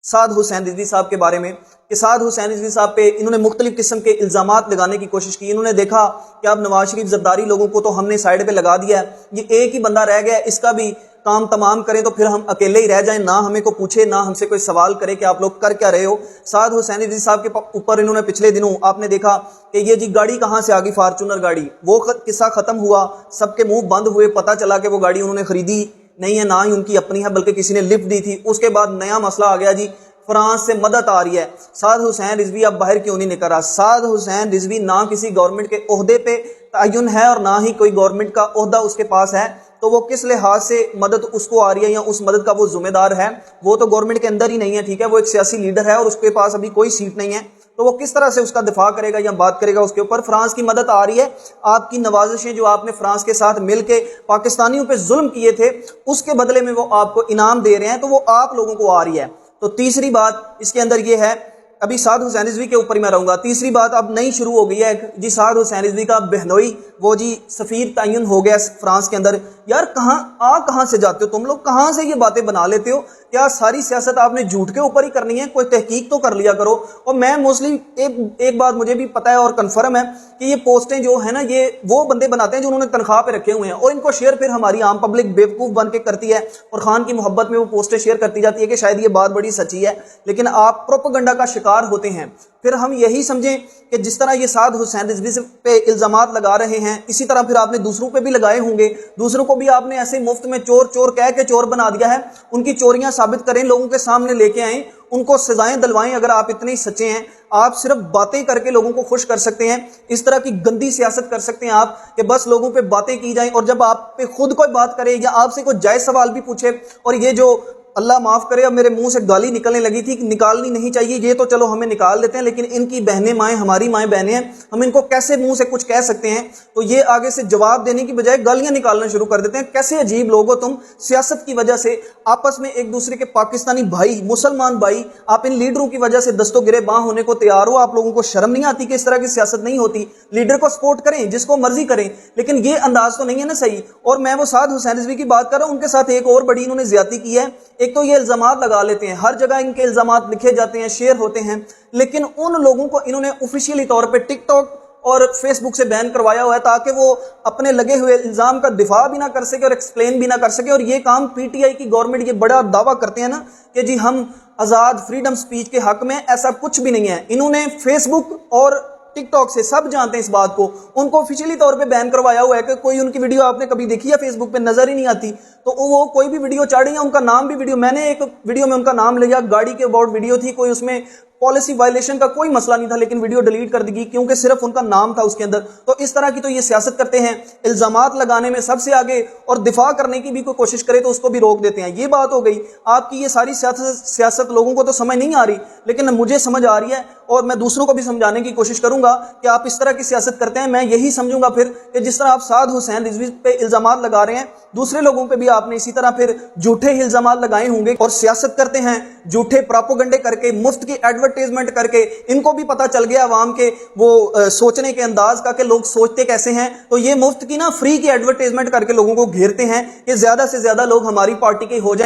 साद हुसैन रिजवी साहब के बारे में कि साद हुसैन रिजवी साहब पे इन्होंने मुख्तलिफ किस्म के इल्ज़ामात लगाने की कोशिश की। इन्होंने देखा कि अब नवाज शरीफ जरदारी लोगों को तो हमने साइड पे लगा दिया है, ये एक ही बंदा रह गया, इसका भी काम तमाम करें तो फिर हम अकेले ही रह जाएं, ना हमें को पूछे ना हमसे कोई सवाल करे कि आप लोग कर क्या रहे हो। साद हुसैन रिजवी साहब के ऊपर इन्होंने पिछले दिनों आपने देखा कि ये जी गाड़ी कहाँ से आ गई, फार्चूनर गाड़ी, वो किस्सा खत्म हुआ, सबके मुंह बंद हुए, पता चला कि वो गाड़ी उन्होंने खरीदी नहीं है, ना ही उनकी अपनी है बल्कि किसी ने लिफ्ट दी थी। उसके बाद नया मसला आ गया जी, फ्रांस से मदद आ रही है, साद हुसैन रिजवी अब बाहर क्यों नहीं निकल रहा। साद हुसैन रिजवी ना किसी गवर्नमेंट के ओहदे पे तयन है और ना ही कोई गवर्नमेंट का ओहदा उसके पास है, तो वो किस लिहाज से मदद उसको आ रही है या उस मदद का वो जिम्मेदार है। वो तो गवर्नमेंट के अंदर ही नहीं है, ठीक है, वो एक सियासी लीडर है और उसके पास अभी कोई सीट नहीं है, तो वो किस तरह से उसका दिफा करेगा या बात करेगा उसके ऊपर। फ्रांस की मदद आ रही है, आपकी नवाजिशें जो आपने फ्रांस के साथ मिलके पाकिस्तानियों पे जुल्म किए थे उसके बदले में वो आपको इनाम दे रहे हैं, तो वो आप लोगों को आ रही है। तो तीसरी बात इसके अंदर ये है, अभी साद हुसैन रिजवी के ऊपर ही मैं रहूंगा। तीसरी बात अब नई शुरू हो गई है जी, साद हुसैन रिजवी का बहनोई वो जी सफीर तयन हो गया फ्रांस के अंदर। यार कहाँ से जाते हो तुम लोग, कहाँ से ये बातें बना लेते हो? क्या सारी सियासत आपने झूठ के ऊपर ही करनी है? कोई तहकीक तो कर लिया करो। और मैं मोस्टली एक बात मुझे भी पता है और कन्फर्म है कि ये पोस्टें जो है ना, ये वो बंदे बनाते हैं जो उन्होंने तनख्वाह पे रखे हुए हैं और इनको शेयर फिर हमारी आम पब्लिक बेवकूफ बन के करती है और खान की मोहब्बत में वो पोस्टें शेयर करती जाती है कि शायद ये बात बड़ी सच्ची है, लेकिन आप प्रोपेगेंडा का शिकार होते हैं। फिर हम यही समझें कि जिस तरह ये साद हुसैन रिजवी पे इल्जामात लगा रहे हैं, इसी तरह फिर आपने दूसरों पे भी लगाए होंगे, दूसरों को भी आपने ऐसे मुफ्त में चोर चोर कह के चोर बना दिया है। उनकी चोरियां साबित करें, लोगों के सामने लेके आएं, उनको सजाएं दिलवाएं। अगर आप इतने ही सच्चे हैं, आप सिर्फ बातें करके लोगों को खुश कर सकते हैं, इस तरह की गंदी सियासत कर सकते हैं आप कि बस लोगों पे बातें की जाएं और जब आप पे खुद कोई बात करे या आपसे कोई जायज सवाल भी पूछे, और ये जो अल्लाह माफ करे अब मेरे मुंह से गाली निकलने लगी थी, निकालनी नहीं चाहिए, ये तो चलो हमें निकाल देते हैं, लेकिन इनकी बहनें माएँ हमारी माएँ बहनें हैं, हम इनको कैसे मुंह से कुछ कह सकते हैं? तो ये आगे से जवाब देने की बजाय गालियां निकालना शुरू कर देते हैं। कैसे अजीब लोग हो तुम, सियासत की वजह से आपस में एक दूसरे के पाकिस्तानी भाई, मुसलमान भाई, आप इन लीडरों की वजह से दस्तों गिरे बां होने को तैयार हो। आप लोगों को शर्म नहीं आती कि इस तरह की सियासत नहीं होती? लीडर को सपोर्ट करें, जिसको मर्जी करें, लेकिन ये अंदाज तो नहीं है ना सही। और मैं वो साद हुसैन रिजवी की बात कर रहा हूं, उनके साथ एक और बड़ी इन्होंने ज्यादती की है। एक तो ये इल्जामात लगा लेते हैं, हर जगह इनके इल्जामात लिखे जाते हैं, शेयर होते हैं, लेकिन उन लोगों को इन्होंने ऑफिशियली तौर पे टिकटॉक और फेसबुक से बैन करवाया हुआ है ताकि वो अपने लगे हुए इल्जाम का दिफा भी ना कर सके और एक्सप्लेन भी ना कर सके। और ये काम पीटीआई की गवर्नमेंट ये बड़ा दावा करते हैं ना कि जी हम आजाद फ्रीडम स्पीच के हक में, ऐसा कुछ भी नहीं है। इन्होंने फेसबुक और टिकटॉक से, सब जानते हैं इस बात को, उनको ऑफिशियली तौर पे बैन करवाया हुआ है कि कोई उनकी वीडियो आपने कभी देखी है फेसबुक पे? नजर ही नहीं आती। तो वो कोई भी वीडियो चाड़ी है, उनका नाम भी वीडियो, मैंने एक वीडियो में उनका नाम लिया, गाड़ी के अबाउट वीडियो थी, कोई उसमें पॉलिसी वायलेशन का कोई मसला नहीं था, लेकिन वीडियो डिलीट कर दी क्योंकि सिर्फ उनका नाम था उसके अंदर। तो इस तरह की तो ये सियासत करते हैं, इल्जामात लगाने में सबसे आगे, और दिफा करने की भी कोई कोशिश करे तो उसको भी रोक देते हैं। ये बात हो गई आपकी। ये सारी सियासत लोगों को तो समझ नहीं आ रही, लेकिन मुझे समझ आ रही है और मैं दूसरों को भी समझाने की कोशिश करूंगा कि आप इस तरह की सियासत करते हैं। मैं यही समझूंगा फिर कि जिस तरह आप साद हुसैन रिजवी पे इल्जामात लगा रहे हैं, दूसरे लोगों पे भी आपने इसी तरह फिर झूठे इल्जामात लगाए होंगे और सियासत करते हैं झूठे प्रोपेगेंडे करके, मुफ्त की एडवर्टाइजमेंट करके। इनको भी पता चल गया आवाम के वो सोचने के अंदाज का कि लोग सोचते कैसे हैं, तो ये मुफ्त की ना फ्री की एडवर्टाइजमेंट करके लोगों को घेरते हैं कि ज्यादा से ज्यादा लोग हमारी पार्टी के हो जाए।